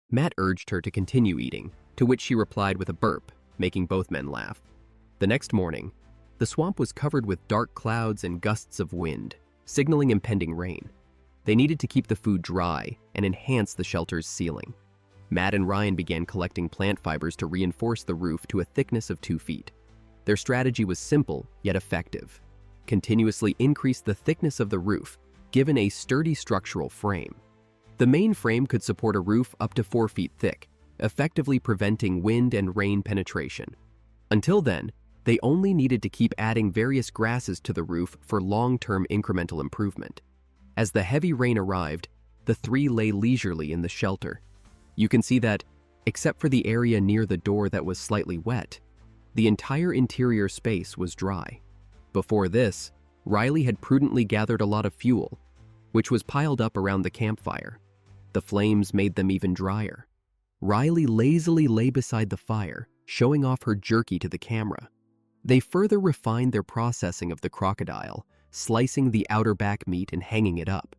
Matt urged her to continue eating, to which she replied with a burp, making both men laugh. The next morning, the swamp was covered with dark clouds and gusts of wind, signaling impending rain. They needed to keep the food dry and enhance the shelter's ceiling. Matt and Ryan began collecting plant fibers to reinforce the roof to a thickness of 2 feet. Their strategy was simple yet effective. Continuously increase the thickness of the roof, given a sturdy structural frame. The main frame could support a roof up to 4 feet thick, effectively preventing wind and rain penetration. Until then, they only needed to keep adding various grasses to the roof for long-term incremental improvement. As the heavy rain arrived, the three lay leisurely in the shelter. You can see that, except for the area near the door that was slightly wet, the entire interior space was dry. Before this, Riley had prudently gathered a lot of fuel, which was piled up around the campfire. The flames made them even drier. Riley lazily lay beside the fire, showing off her jerky to the camera. They further refined their processing of the crocodile, slicing the outer back meat and hanging it up.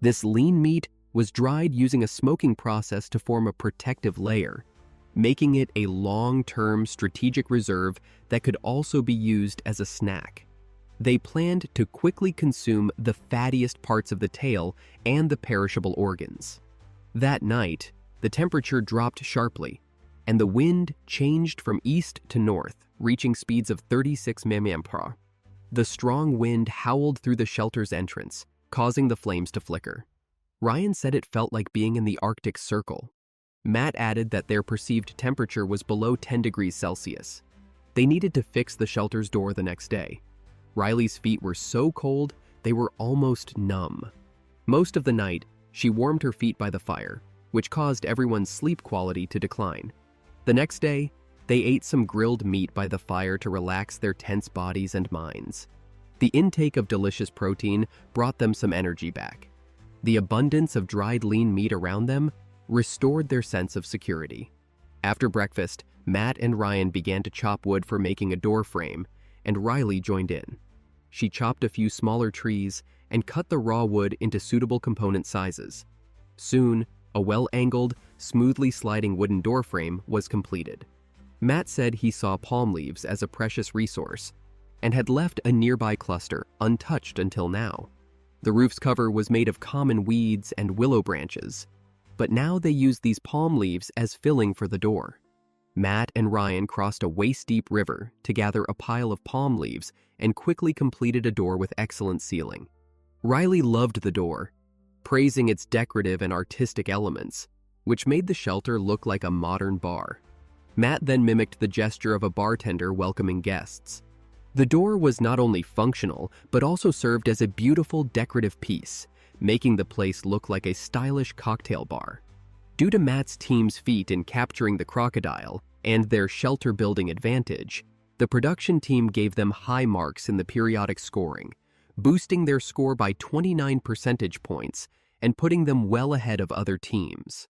This lean meat was dried using a smoking process to form a protective layer, making it a long-term strategic reserve that could also be used as a snack. They planned to quickly consume the fattiest parts of the tail and the perishable organs. That night, the temperature dropped sharply, and the wind changed from east to north, reaching speeds of 36 mph. The strong wind howled through the shelter's entrance, causing the flames to flicker. Ryan said it felt like being in the Arctic Circle. Matt added that their perceived temperature was below 10 degrees Celsius. They needed to fix the shelter's door the next day. Riley's feet were so cold, they were almost numb. Most of the night, she warmed her feet by the fire, which caused everyone's sleep quality to decline. The next day, they ate some grilled meat by the fire to relax their tense bodies and minds. The intake of delicious protein brought them some energy back. The abundance of dried lean meat around them restored their sense of security. After breakfast, Matt and Ryan began to chop wood for making a door frame, and Riley joined in. She chopped a few smaller trees and cut the raw wood into suitable component sizes. Soon, a well-angled, smoothly sliding wooden door frame was completed. Matt said he saw palm leaves as a precious resource and had left a nearby cluster untouched until now. The roof's cover was made of common weeds and willow branches, but now they used these palm leaves as filling for the door. Matt and Ryan crossed a waist-deep river to gather a pile of palm leaves and quickly completed a door with excellent sealing. Riley loved the door, praising its decorative and artistic elements, which made the shelter look like a modern bar. Matt then mimicked the gesture of a bartender welcoming guests. The door was not only functional, but also served as a beautiful decorative piece, making the place look like a stylish cocktail bar. Due to Matt's team's feat in capturing the crocodile and their shelter-building advantage, the production team gave them high marks in the periodic scoring, boosting their score by 29 percentage points and putting them well ahead of other teams.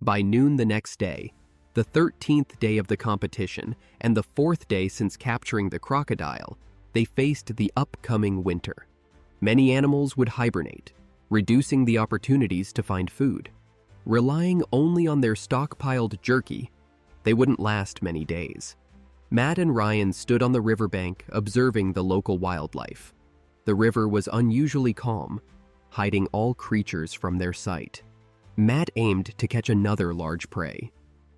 By noon the next day, the 13th day of the competition and the 4th day since capturing the crocodile, they faced the upcoming winter. Many animals would hibernate, reducing the opportunities to find food. Relying only on their stockpiled jerky, they wouldn't last many days. Matt and Ryan stood on the riverbank observing the local wildlife. The river was unusually calm, hiding all creatures from their sight. Matt aimed to catch another large prey.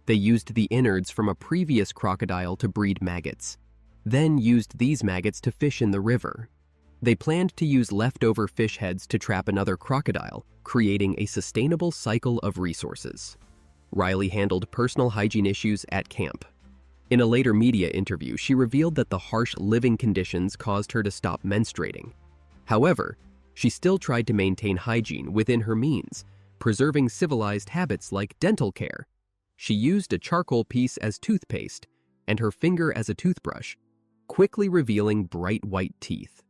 They used the innards from a previous crocodile to breed maggots, then used these maggots to fish in the river. They planned to use leftover fish heads to trap another crocodile, creating a sustainable cycle of resources. Riley handled personal hygiene issues at camp. In a later media interview, she revealed that the harsh living conditions caused her to stop menstruating. However, she still tried to maintain hygiene within her means, preserving civilized habits like dental care. She used a charcoal piece as toothpaste and her finger as a toothbrush, quickly revealing bright white teeth.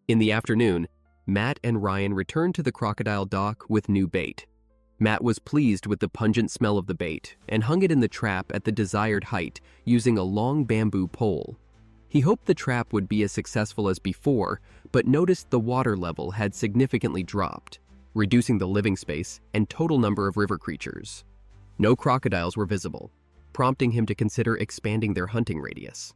In the afternoon, Matt and Ryan returned to the crocodile dock with new bait. Matt was pleased with the pungent smell of the bait and hung it in the trap at the desired height using a long bamboo pole. He hoped the trap would be as successful as before, but noticed the water level had significantly dropped, reducing the living space and total number of river creatures. No crocodiles were visible, prompting him to consider expanding their hunting radius.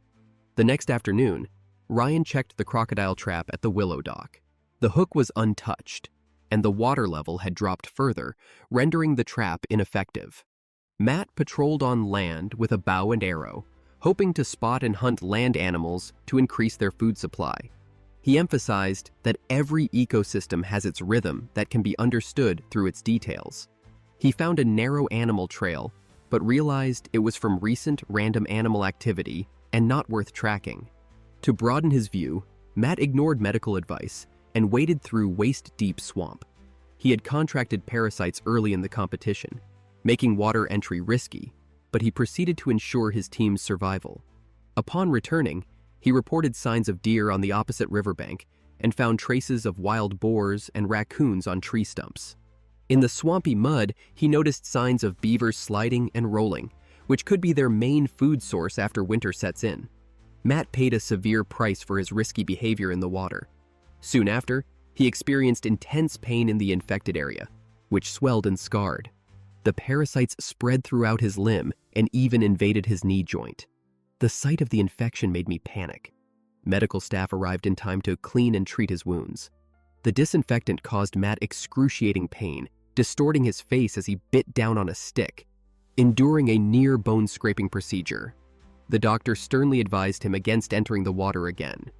The next afternoon, Ryan checked the crocodile trap at the willow dock. The hook was untouched, and the water level had dropped further, rendering the trap ineffective. Matt patrolled on land with a bow and arrow, hoping to spot and hunt land animals to increase their food supply. He emphasized that every ecosystem has its rhythm that can be understood through its details. He found a narrow animal trail, but realized it was from recent random animal activity and not worth tracking. To broaden his view, Matt ignored medical advice and waded through waist-deep swamp. He had contracted parasites early in the competition, making water entry risky, but he proceeded to ensure his team's survival. Upon returning, he reported signs of deer on the opposite riverbank and found traces of wild boars and raccoons on tree stumps. In the swampy mud, he noticed signs of beavers sliding and rolling, which could be their main food source after winter sets in. Matt paid a severe price for his risky behavior in the water. Soon after, he experienced intense pain in the infected area, which swelled and scarred. The parasites spread throughout his limb and even invaded his knee joint. The sight of the infection made me panic. Medical staff arrived in time to clean and treat his wounds. The disinfectant caused Matt excruciating pain, distorting his face as he bit down on a stick, enduring a near bone-scraping procedure. The doctor sternly advised him against entering the water again.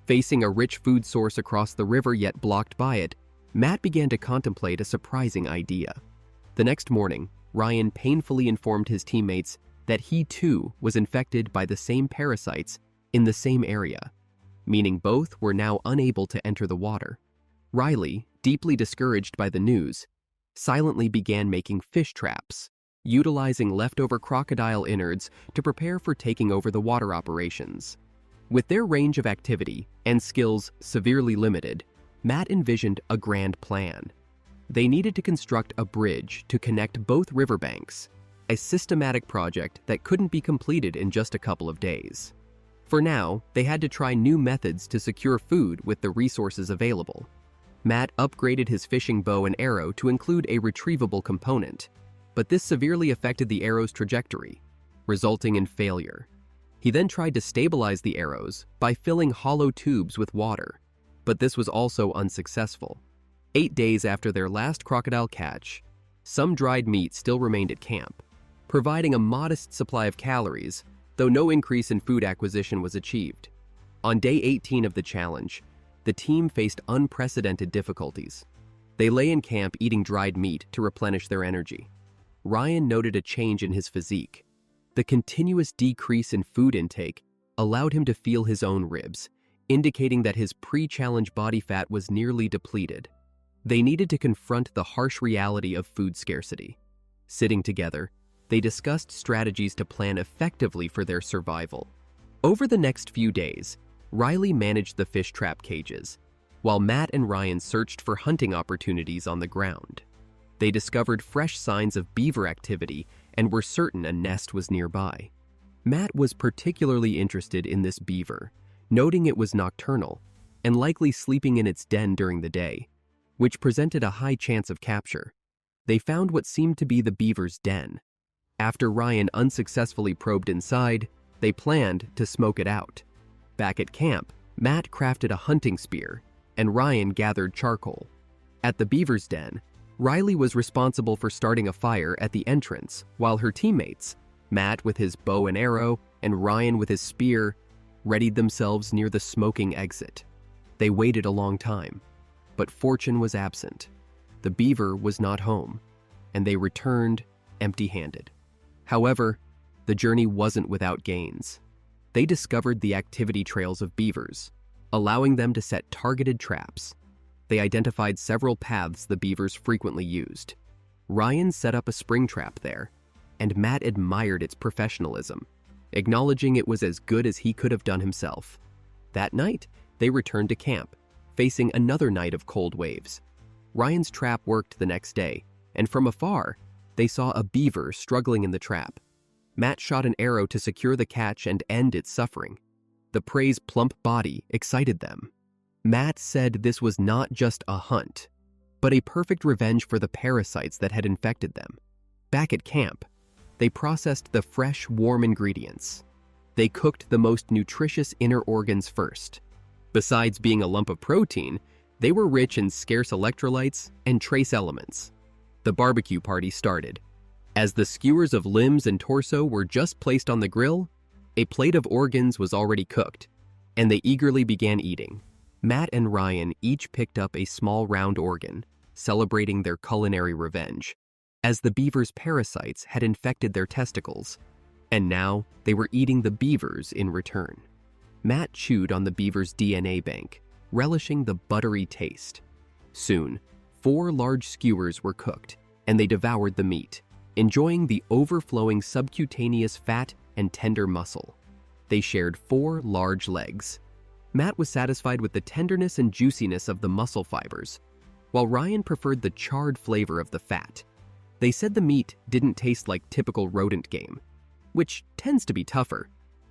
Facing a rich food source across the river yet blocked by it, Matt began to contemplate a surprising idea. The next morning, Ryan painfully informed his teammates that he too was infected by the same parasites in the same area, meaning both were now unable to enter the water. Riley, deeply discouraged by the news, silently began making fish traps, utilizing leftover crocodile innards to prepare for taking over the water operations. With their range of activity and skills severely limited, Matt envisioned a grand plan. They needed to construct a bridge to connect both riverbanks, a systematic project that couldn't be completed in just a couple of days. For now, they had to try new methods to secure food with the resources available. Matt upgraded his fishing bow and arrow to include a retrievable component, but this severely affected the arrow's trajectory, resulting in failure. He then tried to stabilize the arrows by filling hollow tubes with water, but this was also unsuccessful. 8 days after their last crocodile catch, some dried meat still remained at camp, providing a modest supply of calories, though no increase in food acquisition was achieved. On day 18 of the challenge, the team faced unprecedented difficulties. They lay in camp eating dried meat to replenish their energy. Ryan noted a change in his physique. The continuous decrease in food intake allowed him to feel his own ribs, indicating that his pre-challenge body fat was nearly depleted. They needed to confront the harsh reality of food scarcity. Sitting together, they discussed strategies to plan effectively for their survival. Over the next few days, Riley managed the fish trap cages, while Matt and Ryan searched for hunting opportunities on the ground. They discovered fresh signs of beaver activity and were certain a nest was nearby. Matt was particularly interested in this beaver, noting it was nocturnal and likely sleeping in its den during the day, which presented a high chance of capture. They found what seemed to be the beaver's den. After Ryan unsuccessfully probed inside, they planned to smoke it out. Back at camp, Matt crafted a hunting spear, and Ryan gathered charcoal. At the beaver's den, Riley was responsible for starting a fire at the entrance, while her teammates, Matt with his bow and arrow and Ryan with his spear, readied themselves near the smoking exit. They waited a long time, but fortune was absent. The beaver was not home, and they returned empty-handed. However, the journey wasn't without gains. They discovered the activity trails of beavers, allowing them to set targeted traps. They identified several paths the beavers frequently used. Ryan set up a spring trap there, and Matt admired its professionalism, acknowledging it was as good as he could have done himself. That night, they returned to camp, facing another night of cold waves. Ryan's trap worked the next day, and from afar, they saw a beaver struggling in the trap. Matt shot an arrow to secure the catch and end its suffering. The prey's plump body excited them. Matt said this was not just a hunt, but a perfect revenge for the parasites that had infected them. Back at camp, They processed the fresh, warm ingredients. They cooked the most nutritious inner organs first. Besides being a lump of protein, they were rich in scarce electrolytes and trace elements. The barbecue party started. As the skewers of limbs and torso were just placed on the grill, a plate of organs was already cooked, and they eagerly began eating. Matt and Ryan each picked up a small round organ, celebrating their culinary revenge, as the beaver's parasites had infected their testicles, and now they were eating the beavers in return. Matt chewed on the beaver's DNA bank, relishing the buttery taste. Soon, 4 large skewers were cooked, and they devoured the meat, enjoying the overflowing subcutaneous fat and tender muscle. They shared 4 large legs. Matt was satisfied with the tenderness and juiciness of the muscle fibers, while Ryan preferred the charred flavor of the fat. They said the meat didn't taste like typical rodent game, which tends to be tougher,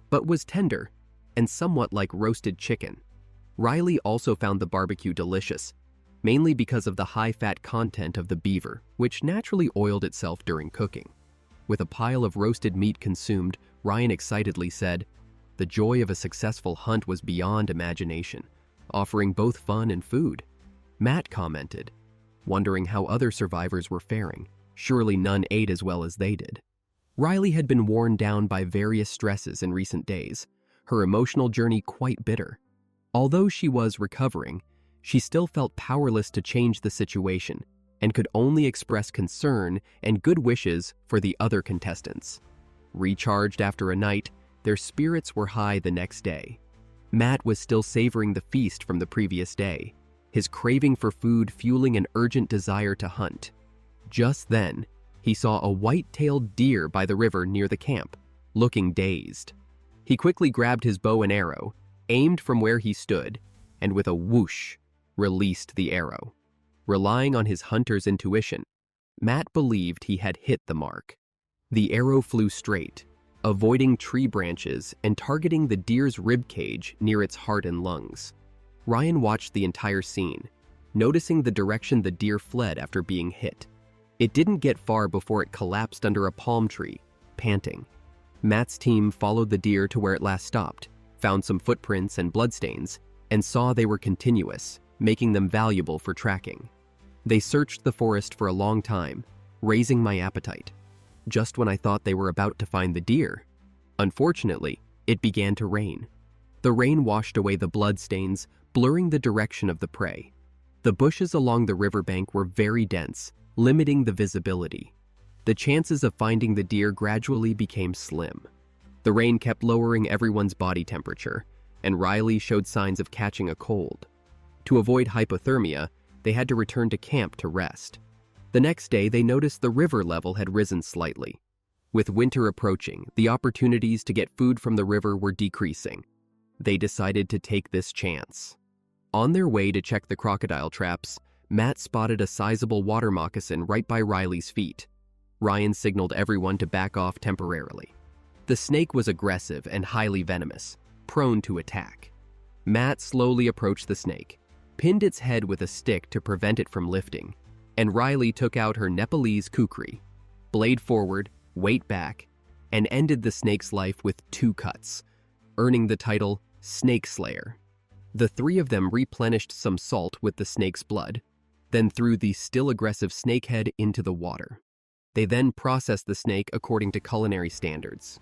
but was tender and somewhat like roasted chicken. Riley also found the barbecue delicious, mainly because of the high-fat content of the beaver, which naturally oiled itself during cooking. With a pile of roasted meat consumed, Ryan excitedly said, "The joy of a successful hunt was beyond imagination, offering both fun and food." Matt commented, wondering how other survivors were faring. Surely none ate as well as they did. Riley had been worn down by various stresses in recent days, her emotional journey quite bitter. Although she was recovering, she still felt powerless to change the situation and could only express concern and good wishes for the other contestants. Recharged after a night, their spirits were high the next day. Matt was still savoring the feast from the previous day, his craving for food fueling an urgent desire to hunt. Just then, he saw a white-tailed deer by the river near the camp, looking dazed. He quickly grabbed his bow and arrow, aimed from where he stood, and with a whoosh, released the arrow. Relying on his hunter's intuition, Matt believed he had hit the mark. The arrow flew straight, avoiding tree branches and targeting the deer's rib cage near its heart and lungs. Ryan watched the entire scene, noticing the direction the deer fled after being hit. It didn't get far before it collapsed under a palm tree, panting. Matt's team followed the deer to where it last stopped, found some footprints and bloodstains, and saw they were continuous, making them valuable for tracking. They searched the forest for a long time, raising my appetite. Just when I thought they were about to find the deer, unfortunately, it began to rain. The rain washed away the bloodstains, blurring the direction of the prey. The bushes along the riverbank were very dense, limiting the visibility. The chances of finding the deer gradually became slim. The rain kept lowering everyone's body temperature, and Riley showed signs of catching a cold. To avoid hypothermia, they had to return to camp to rest. The next day, they noticed the river level had risen slightly. With winter approaching, the opportunities to get food from the river were decreasing. They decided to take this chance. On their way to check the crocodile traps, Matt spotted a sizable water moccasin right by Riley's feet. Ryan signaled everyone to back off temporarily. The snake was aggressive and highly venomous, prone to attack. Matt slowly approached the snake, pinned its head with a stick to prevent it from lifting, and Riley took out her Nepalese kukri, blade forward, weight back, and ended the snake's life with 2 cuts, earning the title Snake Slayer. The 3 of them replenished some salt with the snake's blood, then threw the still aggressive snakehead into the water. They then processed the snake according to culinary standards.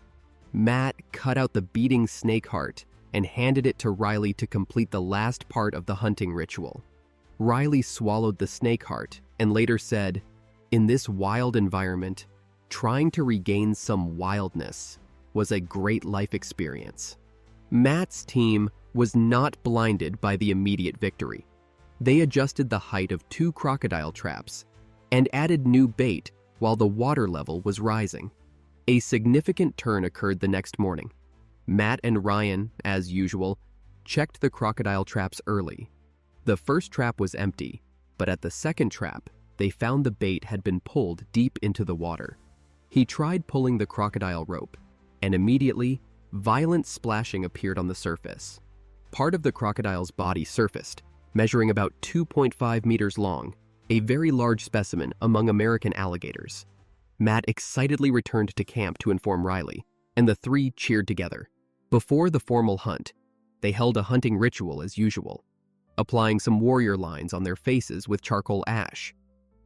Matt cut out the beating snake heart and handed it to Riley to complete the last part of the hunting ritual. Riley swallowed the snake heart and later said, "In this wild environment, trying to regain some wildness was a great life experience." Matt's team was not blinded by the immediate victory. They adjusted the height of 2 crocodile traps and added new bait while the water level was rising. A significant turn occurred the next morning. Matt and Ryan, as usual, checked the crocodile traps early. The first trap was empty, but at the second trap, they found the bait had been pulled deep into the water. He tried pulling the crocodile rope, and immediately, violent splashing appeared on the surface. Part of the crocodile's body surfaced, measuring about 2.5 meters long, a very large specimen among American alligators. Matt excitedly returned to camp to inform Riley, and the three cheered together. Before the formal hunt, they held a hunting ritual as usual, applying some warrior lines on their faces with charcoal ash,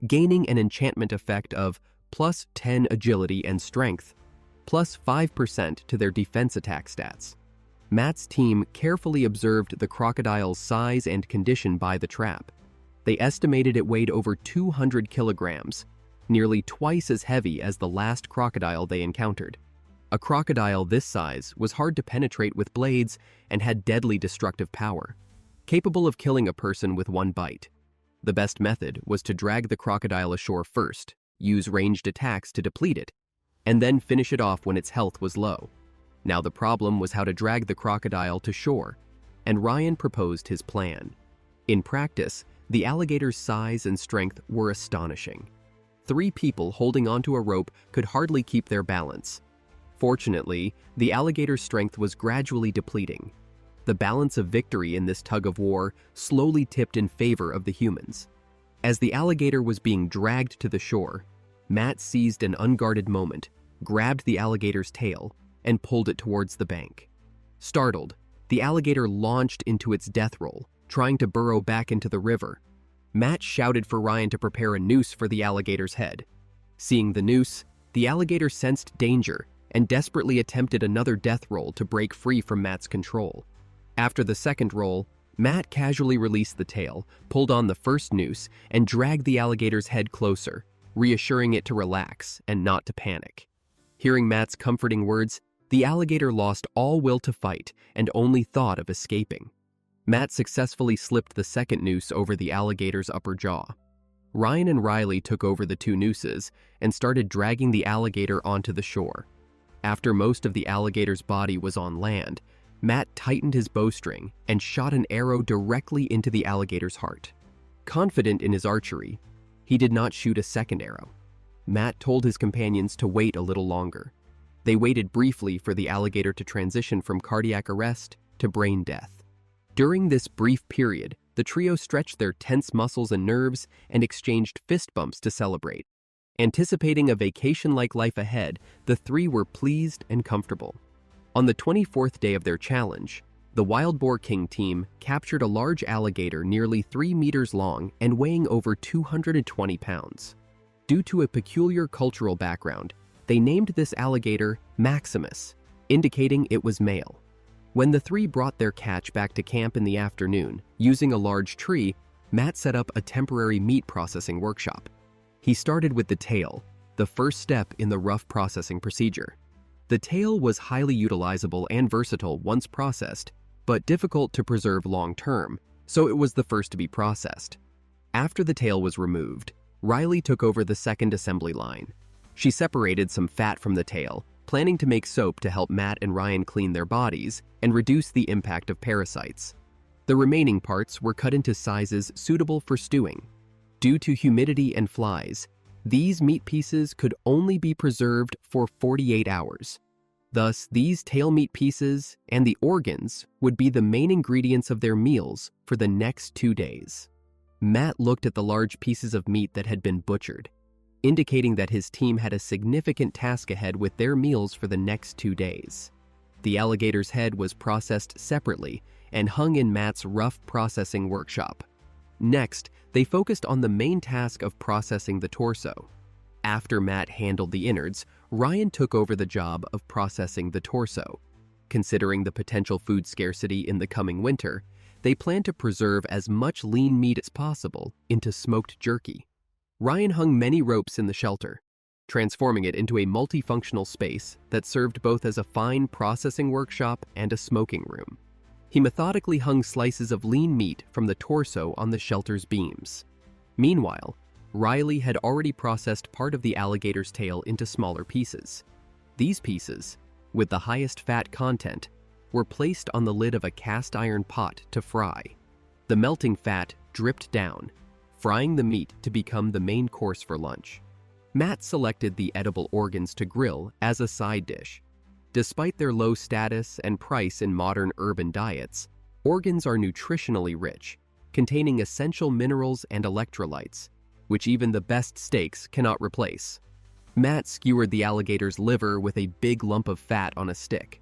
gaining an enchantment effect of plus 10 agility and strength, plus 5% to their defense attack stats. Matt's team carefully observed the crocodile's size and condition by the trap. They estimated it weighed over 200 kilograms, nearly twice as heavy as the last crocodile they encountered. A crocodile this size was hard to penetrate with blades and had deadly destructive power, capable of killing a person with one bite. The best method was to drag the crocodile ashore first, use ranged attacks to deplete it, and then finish it off when its health was low. Now the problem was how to drag the crocodile to shore, and Ryan proposed his plan. In practice, the alligator's size and strength were astonishing. 3 people holding onto a rope could hardly keep their balance. Fortunately, the alligator's strength was gradually depleting. The balance of victory in this tug-of-war slowly tipped in favor of the humans. As the alligator was being dragged to the shore, Matt seized an unguarded moment, grabbed the alligator's tail, and pulled it towards the bank. Startled, the alligator launched into its death roll, trying to burrow back into the river. Matt shouted for Ryan to prepare a noose for the alligator's head. Seeing the noose, the alligator sensed danger and desperately attempted another death roll to break free from Matt's control. After the second roll, Matt casually released the tail, pulled on the first noose, and dragged the alligator's head closer, reassuring it to relax and not to panic. Hearing Matt's comforting words, the alligator lost all will to fight and only thought of escaping. Matt successfully slipped the second noose over the alligator's upper jaw. Ryan and Riley took over the 2 nooses and started dragging the alligator onto the shore. After most of the alligator's body was on land, Matt tightened his bowstring and shot an arrow directly into the alligator's heart. Confident in his archery, he did not shoot a second arrow. Matt told his companions to wait a little longer. They waited briefly for the alligator to transition from cardiac arrest to brain death. During this brief period, the trio stretched their tense muscles and nerves and exchanged fist bumps to celebrate. Anticipating a vacation-like life ahead, the 3 were pleased and comfortable. On the 24th day of their challenge, the Wild Boar King team captured a large alligator nearly 3 meters long and weighing over 220 pounds. Due to a peculiar cultural background, they named this alligator Maximus, indicating it was male. When the 3 brought their catch back to camp in the afternoon, using a large tree, Matt set up a temporary meat processing workshop. He started with the tail, the first step in the rough processing procedure. The tail was highly utilizable and versatile once processed, but difficult to preserve long-term, so it was the first to be processed. After the tail was removed, Riley took over the second assembly line. She separated some fat from the tail, planning to make soap to help Matt and Ryan clean their bodies and reduce the impact of parasites. The remaining parts were cut into sizes suitable for stewing. Due to humidity and flies, these meat pieces could only be preserved for 48 hours. Thus, these tail meat pieces and the organs would be the main ingredients of their meals for the next 2 days. Matt looked at the large pieces of meat that had been butchered, indicating that his team had a significant task ahead with their meals for the next 2 days. The alligator's head was processed separately and hung in Matt's rough processing workshop. Next, they focused on the main task of processing the torso. After Matt handled the innards, Ryan took over the job of processing the torso. Considering the potential food scarcity in the coming winter, they planned to preserve as much lean meat as possible into smoked jerky. Ryan hung many ropes in the shelter, transforming it into a multifunctional space that served both as a fine processing workshop and a smoking room. He methodically hung slices of lean meat from the torso on the shelter's beams. Meanwhile, Riley had already processed part of the alligator's tail into smaller pieces. These pieces, with the highest fat content, were placed on the lid of a cast iron pot to fry. The melting fat dripped down, frying the meat to become the main course for lunch. Matt selected the edible organs to grill as a side dish. Despite their low status and price in modern urban diets, organs are nutritionally rich, containing essential minerals and electrolytes, which even the best steaks cannot replace. Matt skewered the alligator's liver with a big lump of fat on a stick.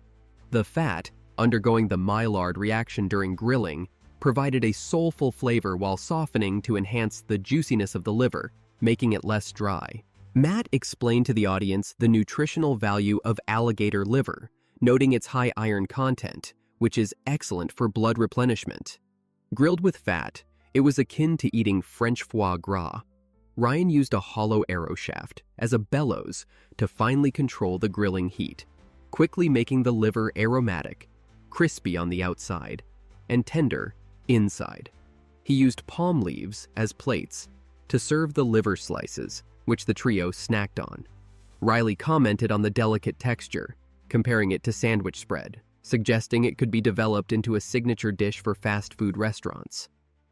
The fat, undergoing the Maillard reaction during grilling, provided a soulful flavor while softening to enhance the juiciness of the liver, making it less dry. Matt explained to the audience the nutritional value of alligator liver, noting its high iron content, which is excellent for blood replenishment. Grilled with fat, it was akin to eating French foie gras. Ryan used a hollow arrow shaft as a bellows to finely control the grilling heat, quickly making the liver aromatic, crispy on the outside, and tender inside. He used palm leaves as plates to serve the liver slices, which the trio snacked on. Riley commented on the delicate texture, comparing it to sandwich spread, suggesting it could be developed into a signature dish for fast food restaurants.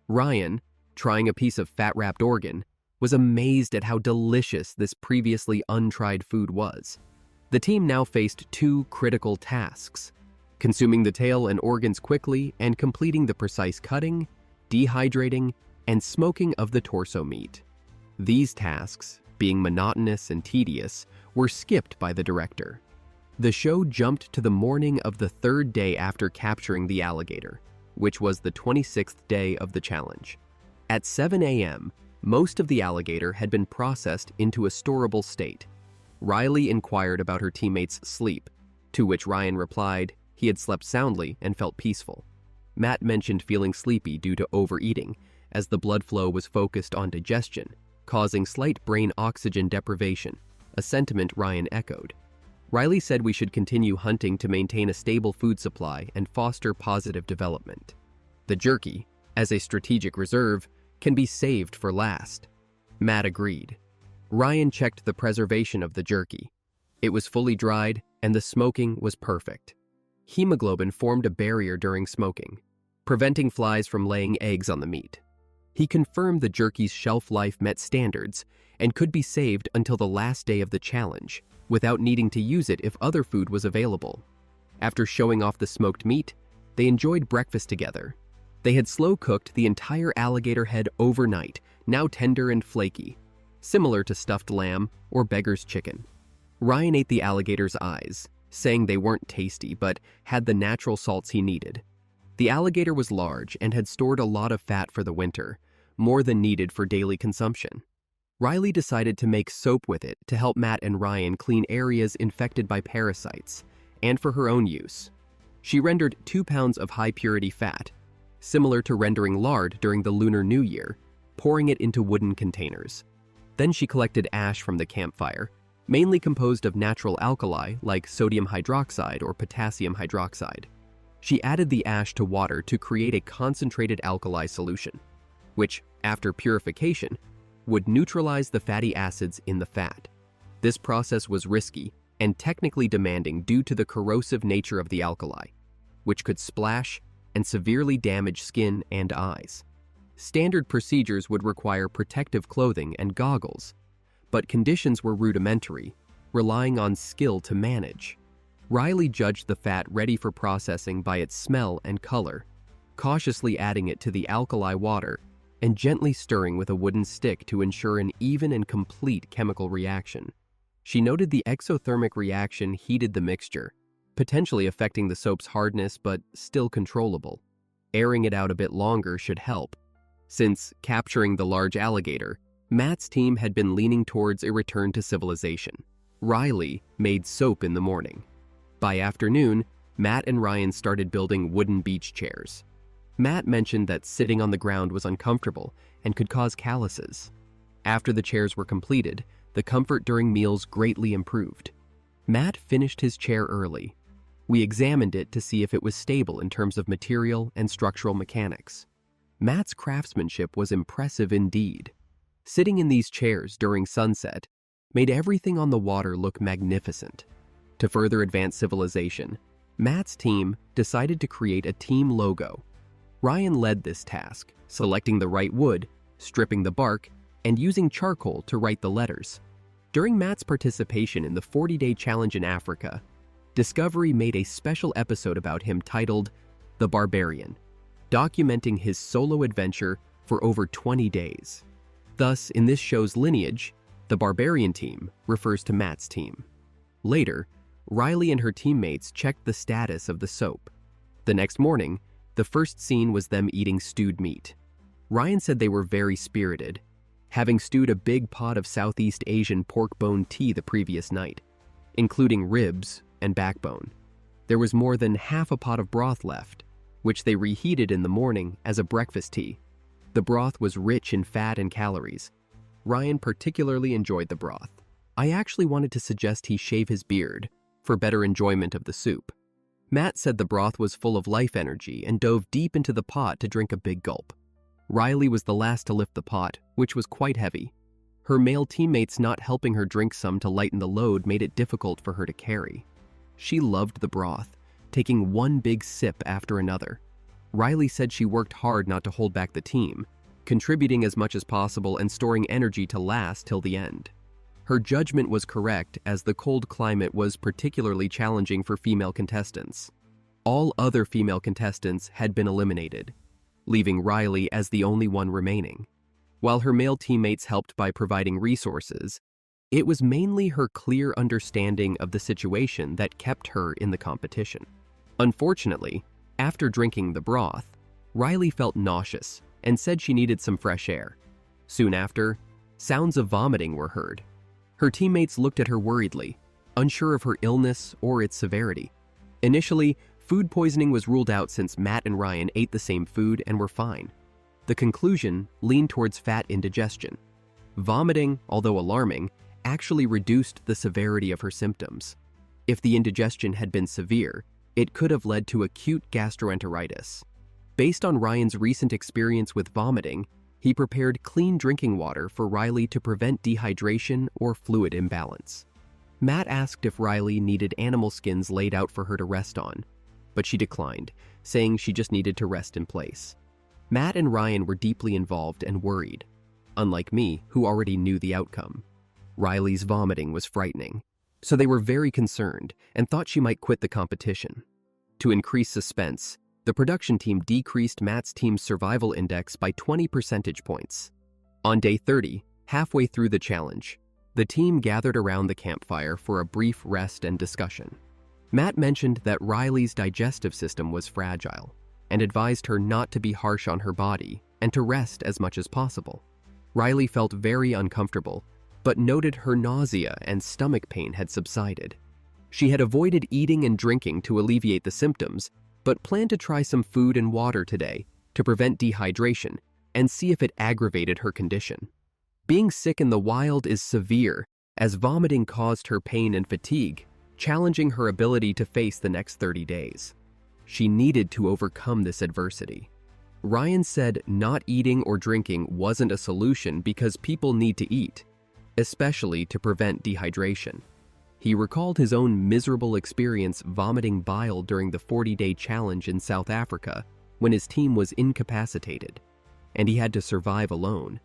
Ryan, trying a piece of fat-wrapped organ, was amazed at how delicious this previously untried food was. The team now faced two critical tasks: consuming the tail and organs quickly and completing the precise cutting, dehydrating, and smoking of the torso meat. These tasks, being monotonous and tedious, were skipped by the director. The show jumped to the morning of the third day after capturing the alligator, which was the 26th day of the challenge. At 7 a.m., most of the alligator had been processed into a storable state. Riley inquired about her teammates' sleep, to which Ryan replied he had slept soundly and felt peaceful. Matt mentioned feeling sleepy due to overeating, as the blood flow was focused on digestion, causing slight brain oxygen deprivation, a sentiment Ryan echoed. Riley said we should continue hunting to maintain a stable food supply and foster positive development. The jerky, as a strategic reserve, can be saved for last. Matt agreed. Ryan checked the preservation of the jerky. It was fully dried, and the smoking was perfect. Hemoglobin formed a barrier during smoking, preventing flies from laying eggs on the meat. He confirmed the jerky's shelf life met standards and could be saved until the last day of the challenge, without needing to use it if other food was available. After showing off the smoked meat, they enjoyed breakfast together. They had slow-cooked the entire alligator head overnight, now tender and flaky, similar to stuffed lamb or beggar's chicken. Ryan ate the alligator's eyes, saying they weren't tasty but had the natural salts he needed. The alligator was large and had stored a lot of fat for the winter, more than needed for daily consumption. Riley decided to make soap with it to help Matt and Ryan clean areas infected by parasites, and for her own use. She rendered 2 pounds of high-purity fat, similar to rendering lard during the Lunar New Year, pouring it into wooden containers. Then she collected ash from the campfire, mainly composed of natural alkali like sodium hydroxide or potassium hydroxide. She added the ash to water to create a concentrated alkali solution, which, after purification, would neutralize the fatty acids in the fat. This process was risky and technically demanding due to the corrosive nature of the alkali, which could splash and severely damage skin and eyes. Standard procedures would require protective clothing and goggles, but conditions were rudimentary, relying on skill to manage. Riley judged the fat ready for processing by its smell and color, cautiously adding it to the alkali water and gently stirring with a wooden stick to ensure an even and complete chemical reaction. She noted the exothermic reaction heated the mixture, potentially affecting the soap's hardness but still controllable. Airing it out a bit longer should help. Since capturing the large alligator, Matt's team had been leaning towards a return to civilization. Riley made soap in the morning. By afternoon, Matt and Ryan started building wooden beach chairs. Matt mentioned that sitting on the ground was uncomfortable and could cause calluses. After the chairs were completed, the comfort during meals greatly improved. Matt finished his chair early. We examined it to see if it was stable in terms of material and structural mechanics. Matt's craftsmanship was impressive indeed. Sitting in these chairs during sunset made everything on the water look magnificent. To further advance civilization, Matt's team decided to create a team logo. Ryan led this task, selecting the right wood, stripping the bark, and using charcoal to write the letters. During Matt's participation in the 40-day challenge in Africa, Discovery made a special episode about him titled The Barbarian, documenting his solo adventure for over 20 days. Thus, in this show's lineage, The barbarian team refers to Matt's team. Later, Riley and her teammates checked the status of the soap. The next morning, the first scene was them eating stewed meat. Ryan said they were very spirited, having stewed a big pot of Southeast Asian pork bone tea the previous night, including ribs and backbone. There was more than half a pot of broth left, which they reheated in the morning as a breakfast tea. The broth was rich in fat and calories. Ryan particularly enjoyed the broth. I actually wanted to suggest he shave his beard for better enjoyment of the soup. Matt said the broth was full of life energy and dove deep into the pot to drink a big gulp. Riley was the last to lift the pot, which was quite heavy. Her male teammates not helping her drink some to lighten the load made it difficult for her to carry. She loved the broth, taking one big sip after another. Riley said she worked hard not to hold back the team, contributing as much as possible and storing energy to last till the end. Her judgment was correct, as the cold climate was particularly challenging for female contestants. All other female contestants had been eliminated, leaving Riley as the only one remaining. While her male teammates helped by providing resources, it was mainly her clear understanding of the situation that kept her in the competition. Unfortunately, after drinking the broth, Riley felt nauseous and said she needed some fresh air. Soon after, sounds of vomiting were heard. Her teammates looked at her worriedly, unsure of her illness or its severity. Initially, food poisoning was ruled out since Matt and Ryan ate the same food and were fine. The conclusion leaned towards fat indigestion. Vomiting, although alarming, actually reduced the severity of her symptoms. If the indigestion had been severe, it could have led to acute gastroenteritis. Based on Ryan's recent experience with vomiting, he prepared clean drinking water for Riley to prevent dehydration or fluid imbalance. Matt asked if Riley needed animal skins laid out for her to rest on, but she declined, saying she just needed to rest in place. Matt and Ryan were deeply involved and worried, unlike me, who already knew the outcome. Riley's vomiting was frightening, so they were very concerned and thought she might quit the competition. To increase suspense, the production team decreased Matt's team's survival index by 20 percentage points. On day 30, halfway through the challenge, the team gathered around the campfire for a brief rest and discussion. Matt mentioned that Riley's digestive system was fragile and advised her not to be harsh on her body and to rest as much as possible. Riley felt very uncomfortable, but noted her nausea and stomach pain had subsided. She had avoided eating and drinking to alleviate the symptoms, but planned to try some food and water today to prevent dehydration and see if it aggravated her condition. Being sick in the wild is severe, as vomiting caused her pain and fatigue, challenging her ability to face the next 30 days. She needed to overcome this adversity. Ryan said not eating or drinking wasn't a solution because people need to eat, especially to prevent dehydration. He recalled his own miserable experience vomiting bile during the 40-day challenge in South Africa when his team was incapacitated, and he had to survive alone,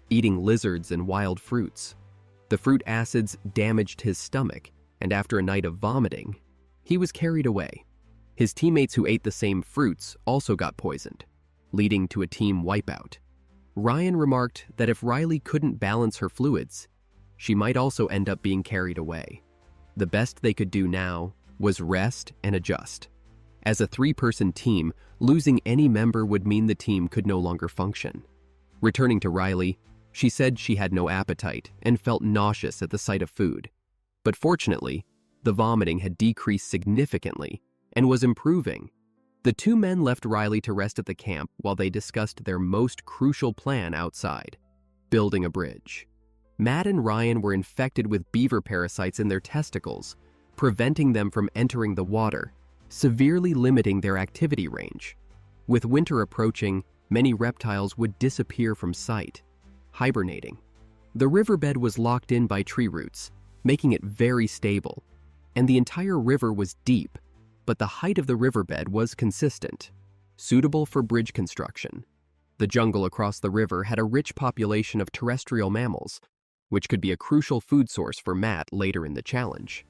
eating lizards and wild fruits. The fruit acids damaged his stomach, and after a night of vomiting, he was carried away. His teammates who ate the same fruits also got poisoned, leading to a team wipeout. Ryan remarked that if Riley couldn't balance her fluids, she might also end up being carried away. The best they could do now was rest and adjust. As a 3-person team, losing any member would mean the team could no longer function. Returning to Riley, she said she had no appetite and felt nauseous at the sight of food. But fortunately, the vomiting had decreased significantly and was improving. The 2 men left Riley to rest at the camp while they discussed their most crucial plan outside: building a bridge. Matt and Ryan were infected with beaver parasites in their testicles, preventing them from entering the water, severely limiting their activity range. With winter approaching, many reptiles would disappear from sight, hibernating. The riverbed was locked in by tree roots, making it very stable, and the entire river was deep, but the height of the riverbed was consistent, suitable for bridge construction. The jungle across the river had a rich population of terrestrial mammals, which could be a crucial food source for Matt later in the challenge.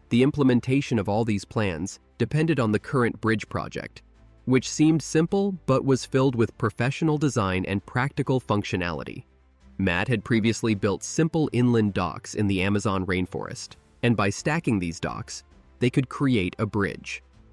The implementation of all these plans depended on the current bridge project, which seemed simple but was filled with professional design and practical functionality. Matt had previously built simple inland docks in the Amazon rainforest, and by stacking these docks, they could create a bridge.